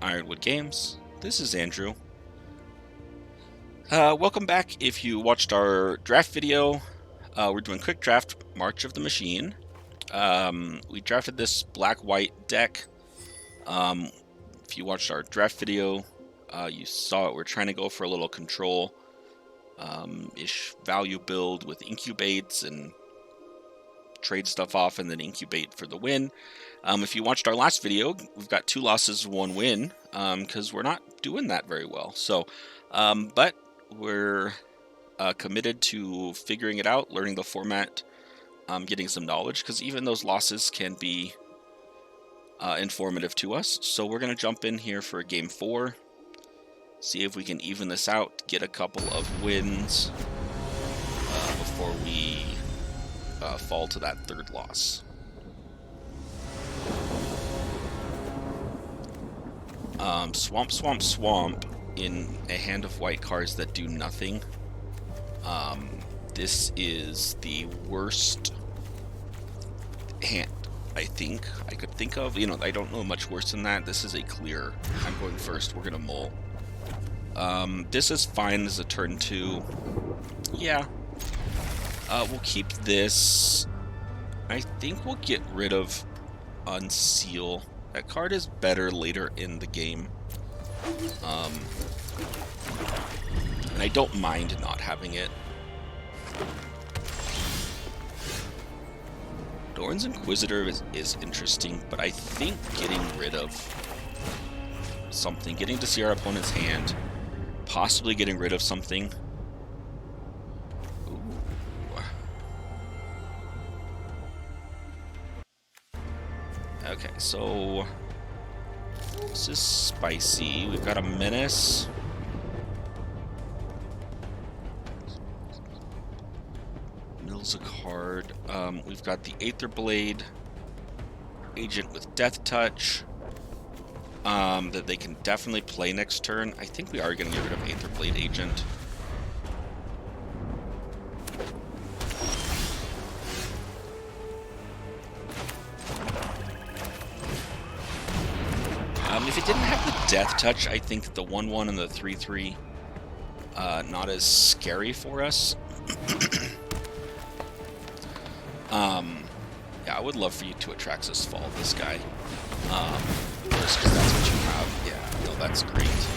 Ironwood Games. This is Andrew. Welcome back. If you watched our draft video, we're doing quick draft March of the Machine. We drafted this black-white deck. If you watched our draft video, you saw it. We're trying to go for a little control ish value build with incubates and trade stuff off and then incubate for the win. If you watched our last video, we've got 2 losses, 1 win, because we're not doing that very well. So, but we're committed to figuring it out, learning the format, getting some knowledge, because even those losses can be informative to us. So we're going to jump in here for game 4, see if we can even this out, get a couple of wins before we fall to that 3rd loss. Swamp, swamp, swamp in a hand of white cards that do nothing. This is the worst hand I think I could think of. I don't know much worse than that. This is a clear. I'm going first. We're gonna mull. This is fine as a turn 2. Yeah. We'll keep this. I think we'll get rid of Unseal. That card is better later in the game. And I don't mind not having it. Doran's Inquisitor is interesting, but I think getting rid of something, getting to see our opponent's hand, possibly getting rid of something. Ooh. Okay, so this is spicy. We've got a Menace. Mills a card. We've got the Aether Blade Agent with Death Touch. That they can definitely play next turn. I think we are going to get rid of Aether Blade Agent. If it didn't have the Death Touch, I think the 1/1 and the 3/3 not as scary for us. Yeah, I would love for you to Atraxis fall this guy. Just because that's what you have. Yeah, no, that's great.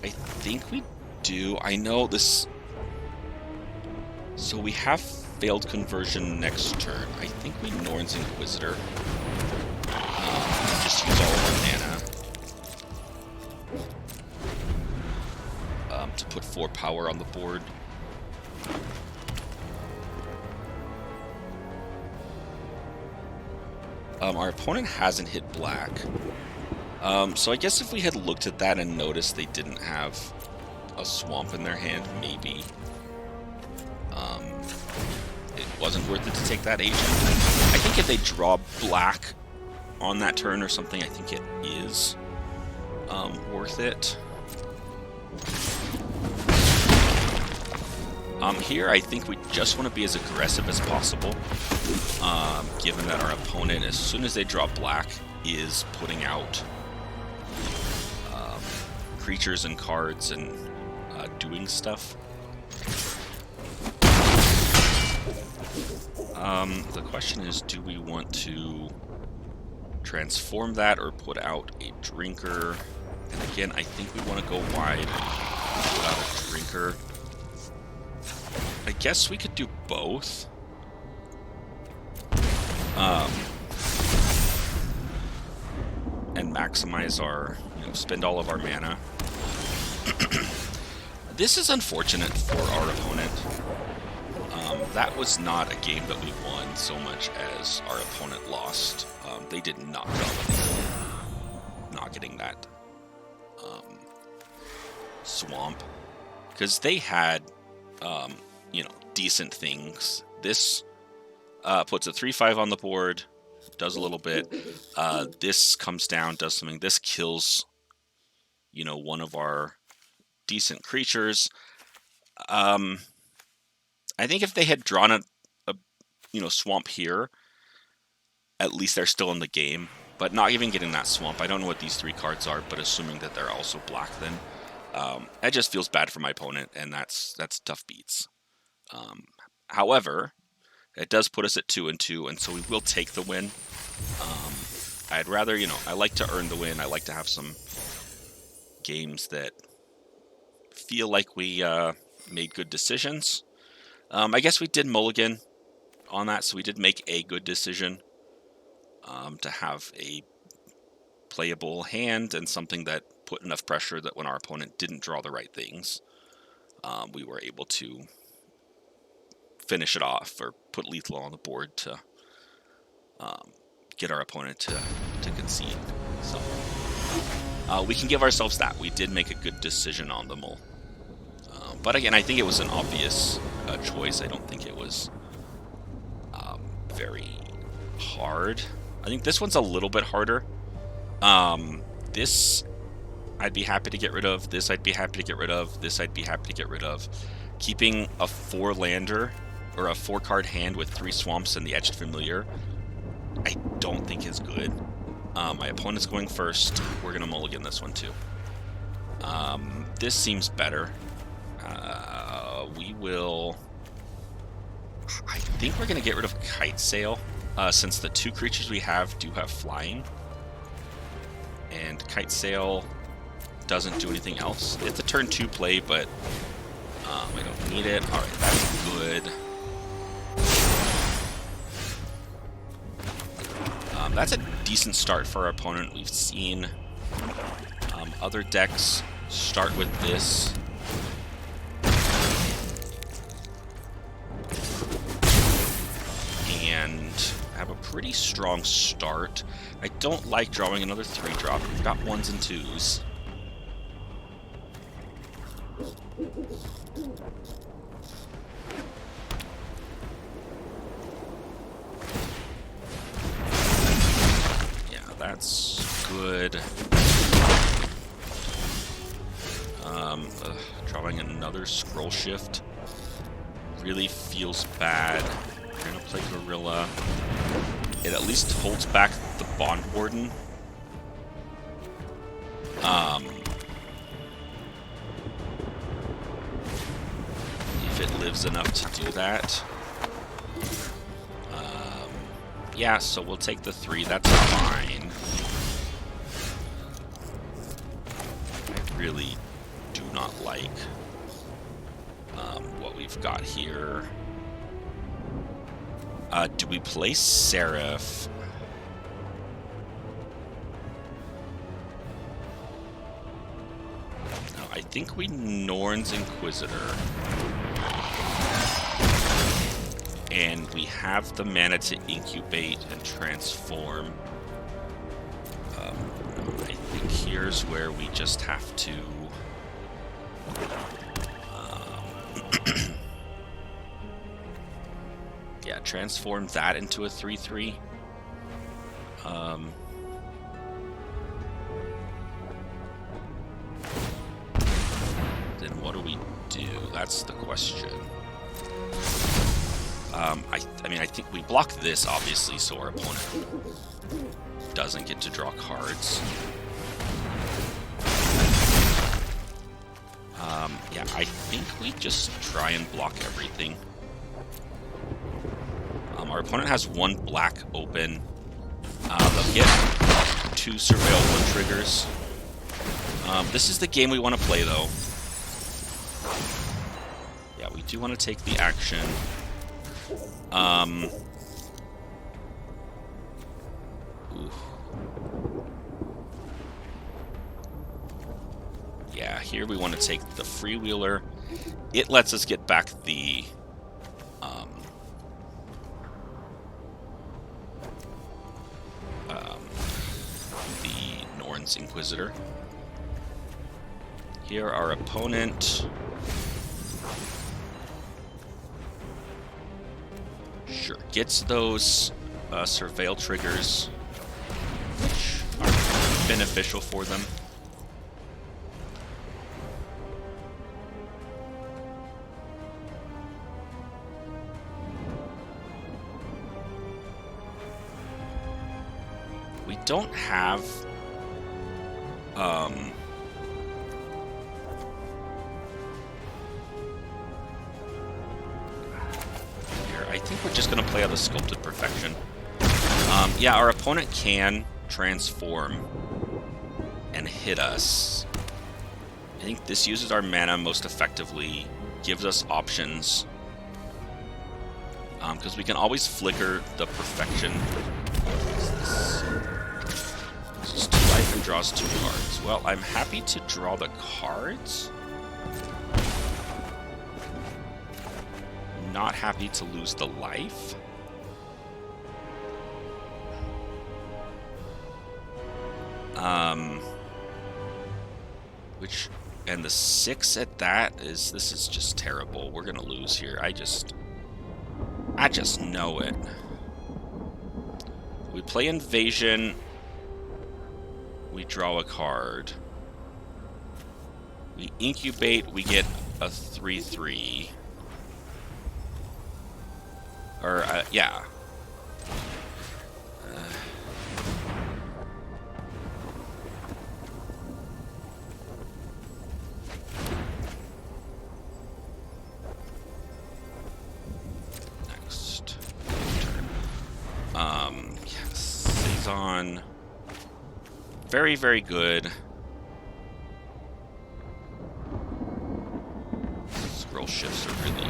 I think we do. I know this. So we have failed conversion next turn. I think we Norn's Inquisitor. Just use all of our mana to put 4 power on the board. Our opponent hasn't hit black. So I guess if we had looked at that and noticed they didn't have a swamp in their hand, maybe it wasn't worth it to take that agent. I think if they draw black on that turn or something, I think it is worth it. Here, I think we just want to be as aggressive as possible, given that our opponent, as soon as they draw black, is putting out creatures and cards and doing stuff. The question is, do we want to transform that or put out a drinker? And again, I think we want to go wide and put out a drinker. I guess we could do both. And maximize our, spend all of our mana. This is unfortunate for our opponent. That was not a game that we won so much as our opponent lost. They did not dominate. Not getting that swamp. Because they had, decent things. This puts a 3/5 on the board, does a little bit. This comes down, does something. This kills, one of our decent creatures. I think if they had drawn a swamp here, at least they're still in the game. But not even getting that swamp. I don't know what these 3 cards are, but assuming that they're also black, then that just feels bad for my opponent, and that's tough beats. However, it does put us at 2-2, and so we will take the win. I'd rather, I like to earn the win. I like to have some games that feel like we made good decisions. I guess we did mulligan on that, so we did make a good decision to have a playable hand and something that put enough pressure that when our opponent didn't draw the right things, we were able to finish it off or put lethal on the board to get our opponent to concede. So we can give ourselves that. We did make a good decision on the mull. But again, I think it was an obvious choice. I don't think it was very hard. I think this one's a little bit harder. This I'd be happy to get rid of. This I'd be happy to get rid of. This I'd be happy to get rid of. Keeping a 4-lander or a 4-card hand with 3 swamps and the Etched Familiar, I don't think is good. My opponent's going first. We're going to mulligan this one too. This seems better. We will... I think we're going to get rid of Kite Sail, since the 2 creatures we have do have flying. And Kite Sail doesn't do anything else. It's a turn 2 play, but I don't need it. Alright, that's good. That's a decent start for our opponent. We've seen other decks start with this. And have a pretty strong start. I don't like drawing another 3-drop. We've got 1s and 2s. Yeah, that's good. Drawing another Scroll Shift really feels bad. We're gonna play Gorilla. It at least holds back the Bond Warden. If it lives enough to do that. Yeah, so we'll take the 3. That's fine. I really do not like what we've got here. Do we play Seraph? No, I think we Norn's Inquisitor. And we have the mana to incubate and transform. I think here's where we just have to... yeah, transform that into a 3/3. Then what do we do? That's the question. I mean, I think we block this, obviously, so our opponent doesn't get to draw cards. Yeah, I think we just try and block everything. Our opponent has 1 black open. They'll get 2 Surveil 1 triggers. This is the game we want to play, though. Yeah, we do want to take the action. Yeah, here we want to take the Freewheeler. It lets us get back the Norn's Inquisitor. Here, our opponent gets those Surveil triggers, which are beneficial for them. don't have here, I think we're just gonna play out the Sculpted Perfection. Yeah, our opponent can transform and hit us. I think this uses our mana most effectively, gives us options, because we can always flicker the Perfection. This is 2 life and draws 2 cards. Well, I'm happy to draw the cards. Not happy to lose the life. And the 6 at that is, this is just terrible. We're gonna lose here. I just know it. We play Invasion. We draw a card. We incubate, we get a 3/3. Or, yeah. Next turn. Saison. Very, very good. Scroll shifts are really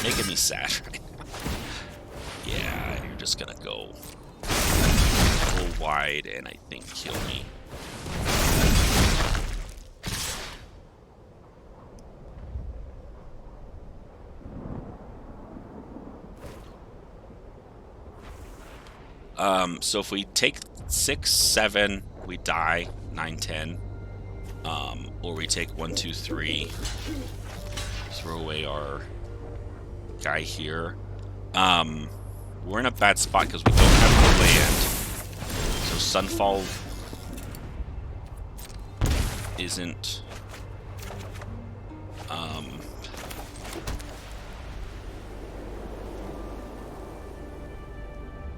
making me sad right now. Yeah, you're just gonna go wide and I think kill me. So if we take 6, 7, we die, 9, 10. Or we take 1, 2, 3, throw away our guy here. We're in a bad spot because we don't have the land. So Sunfall isn't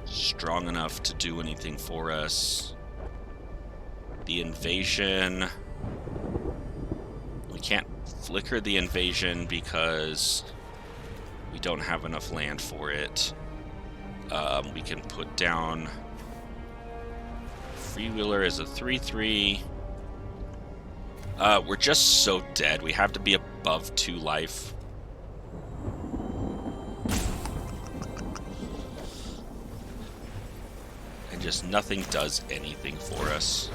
strong enough to do anything for us. The Invasion, we can't flicker the Invasion because we don't have enough land for it. We can put down Freewheeler as a 3/3. We're just so dead. We have to be above 2 life. And just nothing does anything for us.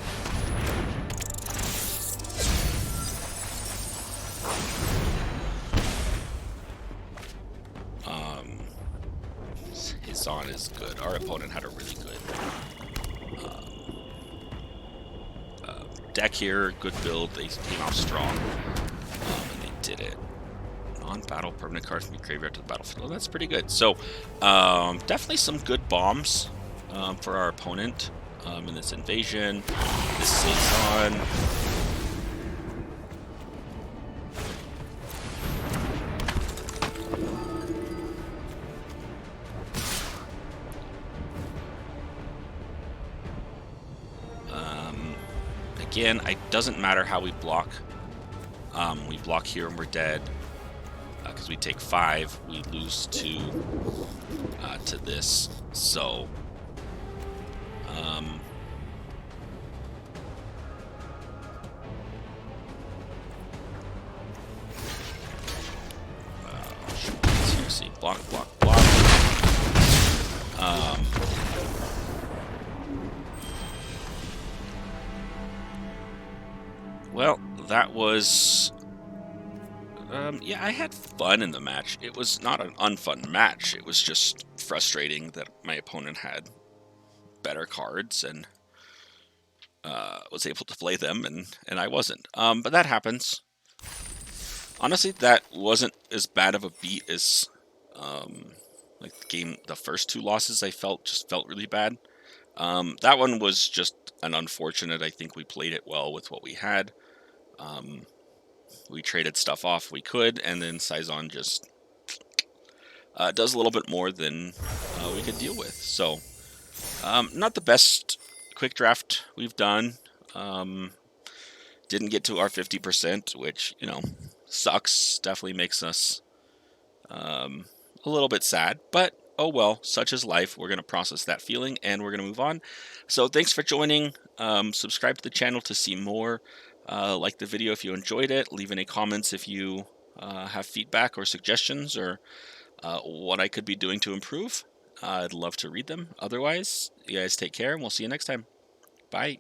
His on is good. Our opponent had a really good deck here. Good build. They came out strong. And they did it. Non-battle permanent cards from your graveyard to the battlefield. Oh, that's pretty good. So, definitely some good bombs for our opponent in this Invasion. This Saison. Again, it doesn't matter how we block. We block here and we're dead. Because we take 5, we lose 2 to this. So, seriously, block. Well, that was... yeah, I had fun in the match. It was not an unfun match. It was just frustrating that my opponent had better cards and was able to play them, and I wasn't. But that happens. Honestly, that wasn't as bad of a beat as like the first 2 losses I felt really bad. That one was just an unfortunate. I think we played it well with what we had. We traded stuff off we could, and then Saison just does a little bit more than we could deal with. So, not the best quick draft we've done. Didn't get to our 50%, which, sucks. Definitely makes us a little bit sad, but oh well, such is life. We're going to process that feeling and we're going to move on. So thanks for joining. Subscribe to the channel to see more. Like the video if you enjoyed it. Leave any comments if you have feedback or suggestions or what I could be doing to improve. I'd love to read them. Otherwise, you guys take care and we'll see you next time. Bye.